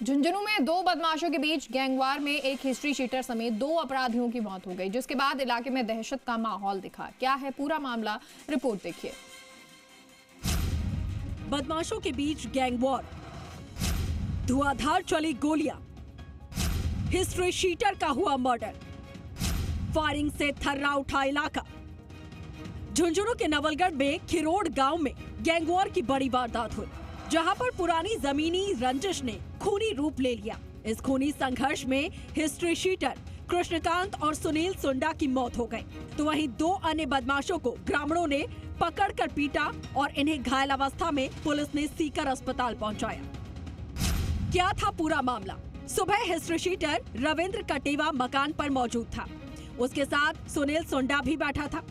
झुंझुनू में दो बदमाशों के बीच गैंगवार में एक हिस्ट्री शीटर समेत दो अपराधियों की मौत हो गई, जिसके बाद इलाके में दहशत का माहौल दिखा। क्या है पूरा मामला, रिपोर्ट देखिए। बदमाशों के बीच गैंगवॉर, धुआंधार चली गोलियां, हिस्ट्री शीटर का हुआ मर्डर, फायरिंग से थर्रा उठा इलाका। झुंझुनू के नवलगढ़ में खिरोड़ गांव में गैंगवॉर की बड़ी वारदात हुई, जहां पर पुरानी जमीनी रंजिश ने खूनी रूप ले लिया। इस खूनी संघर्ष में हिस्ट्री शीटर कृष्णकांत और सुनील सुंडा की मौत हो गई, तो वहीं दो अन्य बदमाशों को ग्रामीणों ने पकड़कर पीटा और इन्हें घायल अवस्था में पुलिस ने सीकर अस्पताल पहुंचाया। क्या था पूरा मामला? सुबह हिस्ट्री शीटर रविंद्र कटेवा मकान पर मौजूद था, उसके साथ सुनील सुंडा भी बैठा था।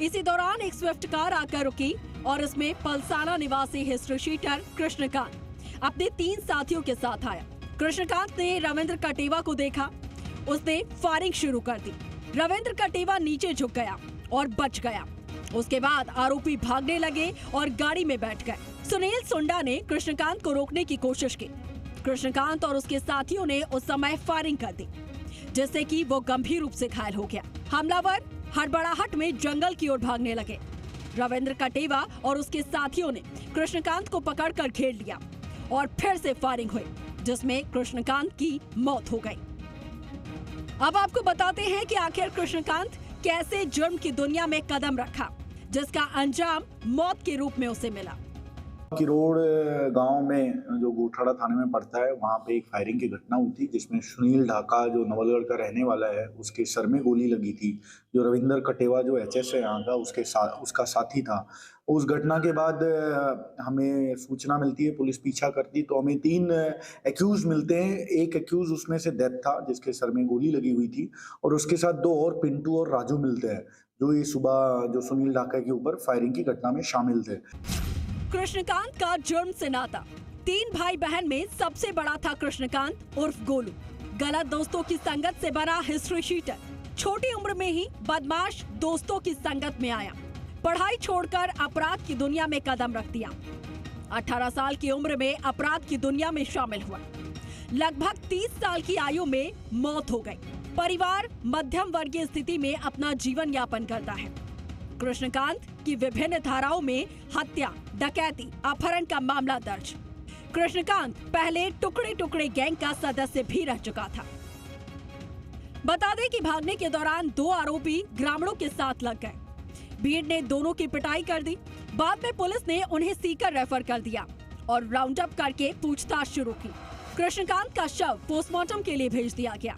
इसी दौरान एक स्विफ्ट कार आकर रुकी और इसमें पलसाना निवासी हिस्ट्री शीटर कृष्णकांत अपने 3 साथियों के साथ आया। कृष्णकांत ने रविंद्र कटेवा को देखा, उसने फायरिंग शुरू कर दी। रविंद्र कटेवा नीचे झुक गया और बच गया। उसके बाद आरोपी भागने लगे और गाड़ी में बैठ गए। सुनील सुंडा ने कृष्णकांत को रोकने की कोशिश की। कृष्णकांत और उसके साथियों ने उस समय फायरिंग कर दी, जिससे कि वो गंभीर रूप से घायल हो गया। हमलावर हड़बड़ाहट में जंगल की ओर भागने लगे। रविंद्र कटेवा और उसके साथियों ने कृष्णकांत को पकड़कर घेर लिया और फिर से फायरिंग हुई, जिसमें कृष्णकांत की मौत हो गई। अब आपको बताते हैं कि आखिर कृष्णकांत कैसे जुर्म की दुनिया में कदम रखा, जिसका अंजाम मौत के रूप में उसे मिला। किरोड़ गांव में जो गोठाड़ा थाने में पड़ता है, वहां पे एक फायरिंग की घटना हुई थी, जिसमें सुनील ढाका जो नवलगढ़ का रहने वाला है, उसके सर में गोली लगी थी। जो रविंद्र कटेवा जो एचएस है यहाँ का, उसका साथी था। उस घटना के बाद हमें सूचना मिलती है, पुलिस पीछा करती, तो हमें 3 एक्यूज मिलते हैं। एक एक्यूज उसमें से डेथ था, जिसके सर में गोली लगी हुई थी, और उसके साथ 2 और पिंटू और राजू मिलते हैं, जो ये सुबह जो सुनील ढाका के ऊपर फायरिंग की घटना में शामिल थे। कृष्णकांत का जुर्म से नाता। 3 भाई बहन में सबसे बड़ा था कृष्णकांत उर्फ गोलू। गलत दोस्तों की संगत से बना हिस्ट्री शीटर छोटी उम्र में ही बदमाश दोस्तों की संगत में आया। पढ़ाई छोड़कर अपराध की दुनिया में कदम रख दिया। 18 साल की उम्र में अपराध की दुनिया में शामिल हुआ। लगभग 30 साल की आयु में मौत हो गई। परिवार मध्यम वर्गीय स्थिति में अपना जीवन यापन करता है। कृष्णकांत की विभिन्न धाराओं में हत्या, डकैती, अपहरण का मामला दर्ज। कृष्णकांत पहले टुकड़े टुकड़े गैंग का सदस्य भी रह चुका था। बता दें कि भागने के दौरान 2 आरोपी ग्रामीणों के साथ लग गए। भीड़ ने दोनों की पिटाई कर दी। बाद में पुलिस ने उन्हें सीकर रेफर कर दिया और राउंड अप करके पूछताछ शुरू की। कृष्णकांत का शव पोस्टमार्टम के लिए भेज दिया गया,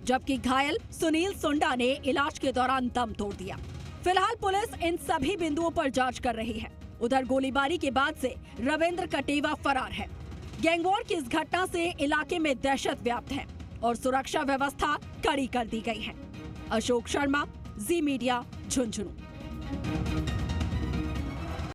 जबकि घायल सुनील सुंडा ने इलाज के दौरान दम तोड़ दिया। फिलहाल पुलिस इन सभी बिंदुओं पर जांच कर रही है। उधर गोलीबारी के बाद से रविंद्र कटेवा फरार है। गैंगवॉर की इस घटना से इलाके में दहशत व्याप्त है और सुरक्षा व्यवस्था कड़ी कर दी गई है। अशोक शर्मा, जी मीडिया, झुंझुनू।